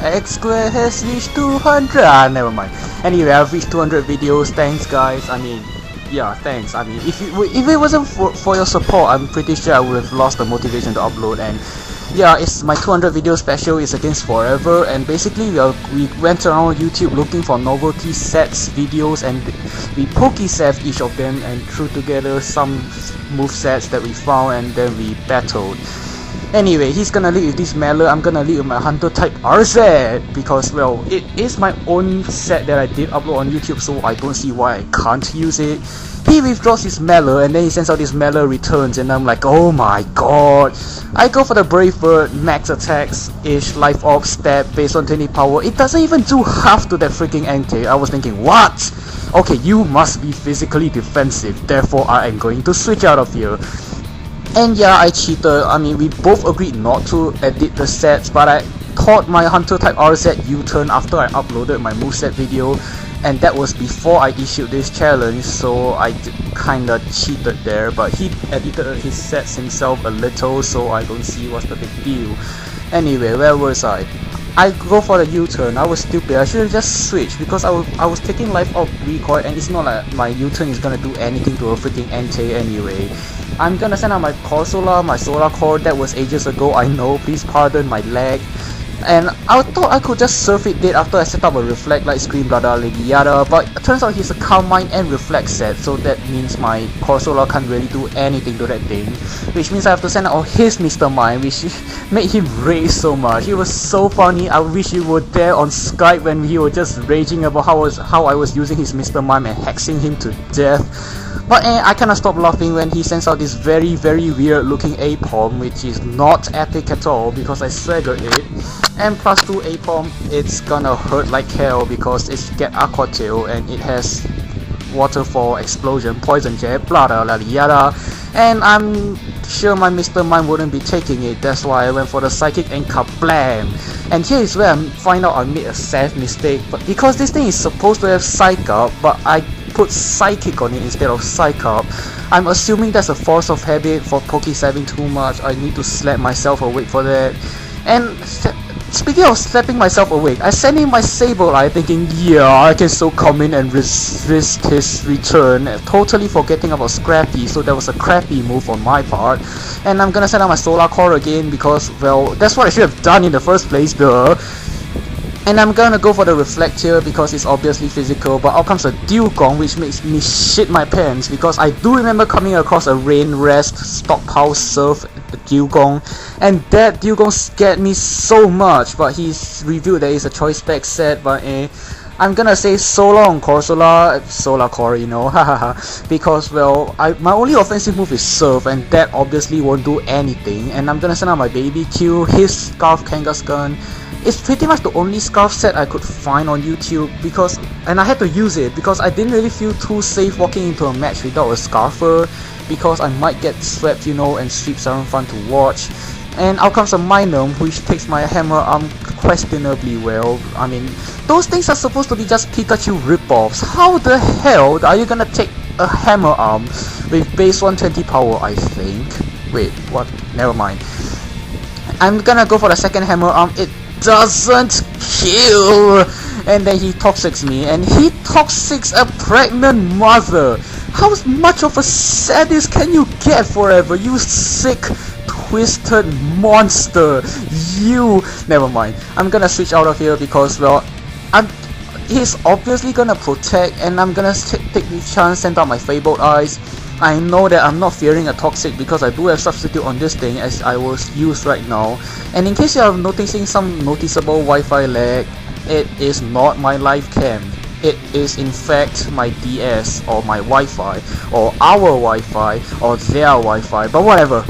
X square has reached 200. Never mind. Anyway, I've reached 200 videos. Thanks, guys. I mean, yeah, thanks. I mean, if it wasn't for your support, I'm pretty sure I would have lost the motivation to upload. And yeah, it's my 200 video special is against forever, and basically we went around YouTube looking for novelty sets videos, and we pokey-saved each of them and threw together some move sets that we found, and then we battled. Anyway, he's gonna lead with this Meller, I'm gonna lead with my Hunter type R set, because well, it is my own set that I did upload on YouTube, so I don't see why I can't use it. He withdraws his Meller and then he sends out his Meller returns, and I'm like, oh my god. I go for the Brave Bird, max attacks-ish, life orb, stab, based on 20 power. It doesn't even do half to that freaking NK. I was thinking, what? Okay, you must be physically defensive, therefore I am going to switch out of here. And yeah, I cheated. I mean, we both agreed not to edit the sets, but I thought my Hunter type RZ U-turn after I uploaded my moveset video, and that was before I issued this challenge, so I kinda cheated there, but he edited his sets himself a little, so I don't see what's the big deal. Anyway, where was I? I go for the U-turn. I was stupid. I should have just switched, because I was taking life off recoil, and it's not like my U-turn is gonna do anything to a freaking NK anyway. I'm gonna send out my Core Solar, my Solar Core. That was ages ago, I know, please pardon my lag. And I thought I could just surf it dead after I set up a Reflect Light Screen, blah blah yada, but it turns out he's a Calm Mind and Reflect set, so that means my Core Solar can't really do anything to that thing, which means I have to send out his Mr. Mind, which made him rage so much. It was so funny. I wish you were there on Skype when he was just raging about how I was using his Mr. Mime and hexing him to death. But I cannot stop laughing when he sends out this very weird looking A-Palm, which is not epic at all because I swaggered it. And plus 2 A-Palm, it's gonna hurt like hell because it's get Aqua Tail and it has Waterfall, Explosion, Poison Jab, blah blah blah yada. And I'm sure my Mr. Mime wouldn't be taking it, that's why I went for the Psychic and kablam! And here is where I find out I made a sad mistake, but because this thing is supposed to have Psych Up, but I put Psychic on it instead of Psych Up. I'm assuming that's a force of habit for Poke-saving too much. I need to slap myself awake for that. And speaking of slapping myself awake, I sent in my Sableye thinking, yeah, I can so come in and resist his return, totally forgetting about Scrappy, so that was a crappy move on my part. And I'm gonna send out my Solar Core again because, well, that's what I should have done in the first place, duh. And I'm gonna go for the Reflect here because it's obviously physical, but out comes a Dugong, which makes me shit my pants because I do remember coming across a Rain Rest Stockpile Surf Dugong, and that Dugong scared me so much, but he's revealed that it's a choice spec set, but I'm gonna say so long Solar Core, you know, hahaha, because well, my only offensive move is Surf, and that obviously won't do anything, and I'm gonna send out my Baby Q, his Scarf Kangaskhan. It's pretty much the only Scarf set I could find on YouTube and I had to use it because I didn't really feel too safe walking into a match without a Scarfer because I might get swept, you know, and sweeps aren't fun to watch. And out comes a Minum, which takes my Hammer Arm questionably well. I mean, those things are supposed to be just Pikachu ripoffs. How the hell are you gonna take a Hammer Arm with base 120 power, I think? Wait, what? Never mind. I'm gonna go for the second Hammer Arm. It doesn't kill, and then he toxics me, and he toxics a pregnant mother. How much of a sadist can you get forever, you sick twisted monster? You never mind. I'm gonna switch out of here because, well, he's obviously gonna protect, and I'm gonna take the chance, send out my Fabled Eyes. I know that I'm not fearing a Toxic because I do have Substitute on this thing as I will use right now. And in case you are noticing some noticeable Wi-Fi lag, it is not my live cam. It is in fact my DS or my Wi-Fi or our Wi-Fi or their Wi-Fi, but whatever.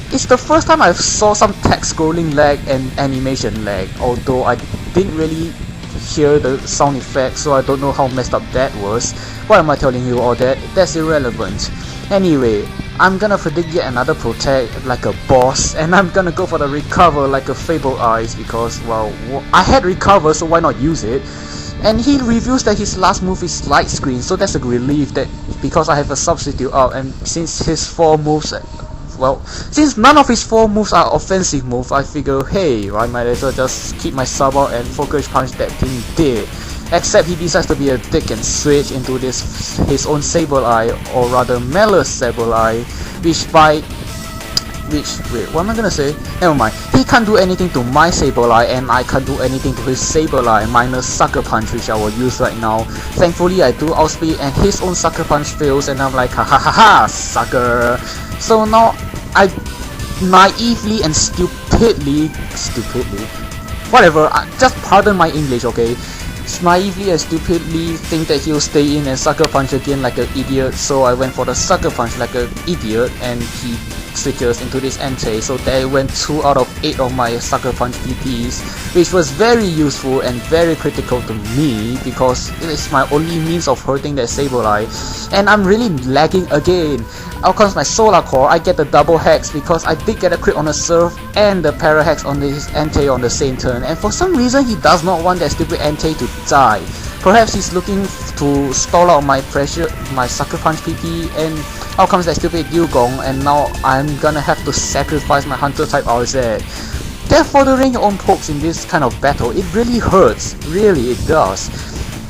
It's the first time I saw some text scrolling lag and animation lag, although I didn't really hear the sound effect, so I don't know how messed up that was. Why am I telling you all that? That's irrelevant. Anyway, I'm gonna predict yet another Protect like a boss, and I'm gonna go for the Recover like a Fabled Eyes because, well, I had Recover, so why not use it? And he reveals that his last move is Light Screen, so that's a relief that because I have a Substitute out, and since his 4 moves well, since none of his 4 moves are offensive moves, I figure, hey, I might as well just keep my sub out and focus punch that thing dead. Except he decides to be a dick and switch into his own Sableye, or rather Mella's Sableye, wait, what am I gonna say? Never mind. He can't do anything to my Sableye, and I can't do anything to his Sableye, minus Sucker Punch, which I will use right now. Thankfully, I do outspeed, and his own Sucker Punch fails, and I'm like, ha ha ha ha, sucker. So now, I naively and stupidly, whatever, just pardon my English, okay? Naively and stupidly think that he'll stay in and Sucker Punch again like an idiot, so I went for the Sucker Punch like an idiot, and he switches into this Entei, so there went 2 out of 8 of my Sucker Punch PPs, which was very useful and very critical to me because it is my only means of hurting that Sableye, and I'm really lagging again. Out comes my Solar Core, I get the double hex because I did get a crit on the Surf and the Para Hex on his Entei on the same turn, and for some reason he does not want that stupid Entei to die. Perhaps he's looking to stall out my pressure, my Sucker Punch PP, and out comes that stupid Dugong, and now I'm gonna have to sacrifice my Hunter type RZ. Therefore, the range on pokes in this kind of battle, it really hurts. Really, it does.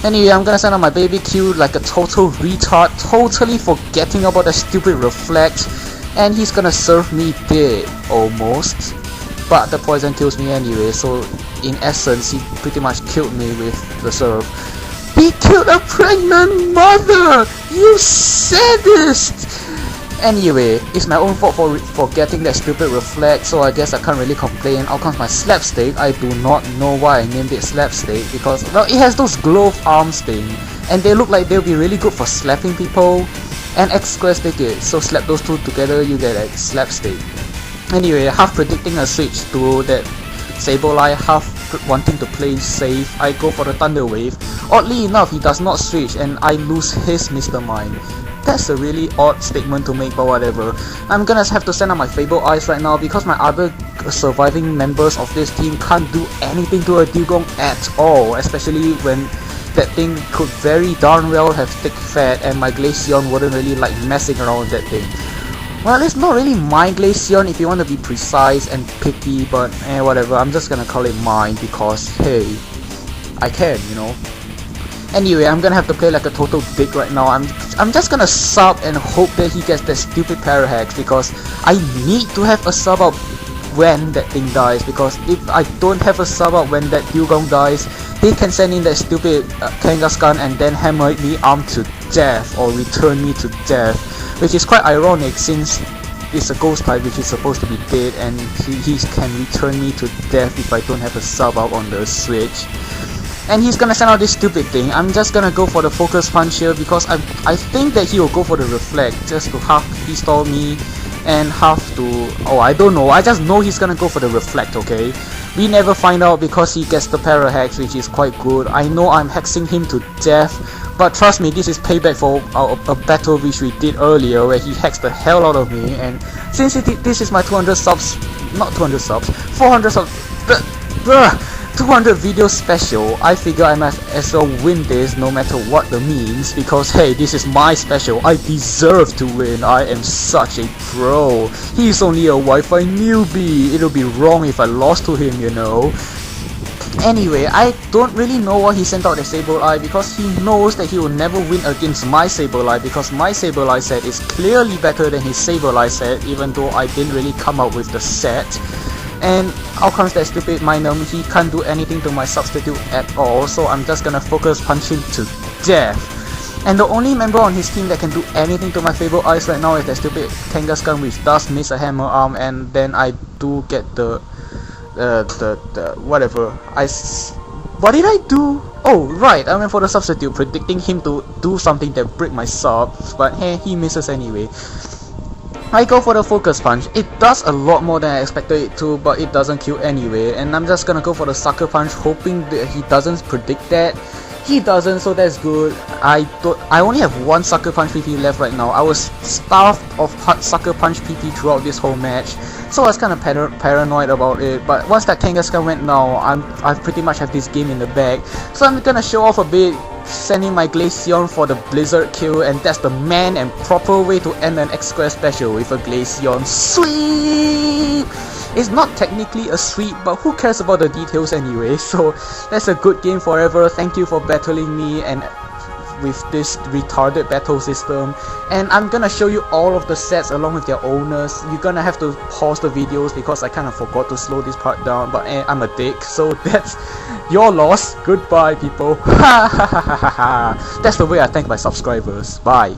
Anyway, I'm gonna send out my baby Q like a total retard, totally forgetting about the stupid Reflect, and he's gonna serve me dead, almost. But the poison kills me anyway, so in essence, he pretty much killed me with the serve. He killed a pregnant mother! You sadist! Anyway, it's my own fault for getting that stupid Reflect, so I guess I can't really complain. Out comes my Slapstick. I do not know why I named it Slapstick, because, well, it has those glove arms thing, and they look like they'll be really good for slapping people. And X square stick it, so slap those 2 together, you get a Slapstick. Anyway, half predicting a switch to that Sableye, half wanting to play safe, I go for the Thunder Wave. Oddly enough, he does not switch, and I lose his Mr. Mime. That's a really odd statement to make, but whatever. I'm gonna have to send out my Fable Eyes right now because my other surviving members of this team can't do anything to a Dugong at all, especially when that thing could very darn well have thick fat, and my Glaceon wouldn't really like messing around with that thing. Well, it's not really my Glaceon if you want to be precise and picky, but whatever, I'm just gonna call it mine because, hey, I can, you know. Anyway, I'm gonna have to play like a total dick right now. I'm just gonna sub and hope that he gets that stupid Para Hex because I need to have a sub up when that thing dies, because if I don't have a sub up when that Dugong dies, he can send in that stupid Kangaskhan and then hammer me arm to death or return me to death, which is quite ironic since it's a ghost type which is supposed to be dead, and he can return me to death if I don't have a sub up on the switch. And he's gonna send out this stupid thing. I'm just gonna go for the Focus Punch here because I think that he will go for the Reflect just to half pistol me and half to, oh, I don't know, I just know he's gonna go for the Reflect, okay? We never find out because he gets the Para Hex, which is quite good. I know I'm hexing him to death, but trust me, this is payback for a battle which we did earlier where he hexed the hell out of me, and since this is my 200 subs, not 200 subs, 400 subs, 200 video special, I figure I might as well win this no matter what the means, because hey, this is my special, I deserve to win, I am such a pro. He's only a Wi-Fi newbie, it'll be wrong if I lost to him, you know. Anyway, I don't really know why he sent out the Sableye, because he knows that he will never win against my Sableye, because my Sableye set is clearly better than his Sableye set, even though I didn't really come up with the set. And out comes that stupid Minum, he can't do anything to my substitute at all, so I'm just gonna Focus Punch him to death. And the only member on his team that can do anything to my Fable Eyes right now is that stupid Kangaskhan, which does miss a hammer arm, and then I do get the whatever. What did I do? Oh right, I went for the substitute, predicting him to do something that break my subs, but hey, he misses anyway. I go for the Focus Punch. It does a lot more than I expected it to, but it doesn't kill anyway, and I'm just gonna go for the Sucker Punch, hoping that he doesn't predict that. He doesn't, so that's good. I only have one Sucker Punch PP left right now. I was starved of Sucker Punch PP throughout this whole match, so I was kind of paranoid about it. But once that Kangaskhan went now, I pretty much have this game in the bag. So I'm gonna show off a bit, sending my Glaceon for the Blizzard kill, and that's the man and proper way to end an X Square special with a Glaceon sweep! It's not technically a sweep, but who cares about the details anyway, so that's a good game forever. Thank you for battling me and with this retarded battle system, and I'm gonna show you all of the sets along with their owners. You're gonna have to pause the videos because I kind of forgot to slow this part down, but I'm a dick, so that's your loss. Goodbye, people. That's the way I thank my subscribers. Bye.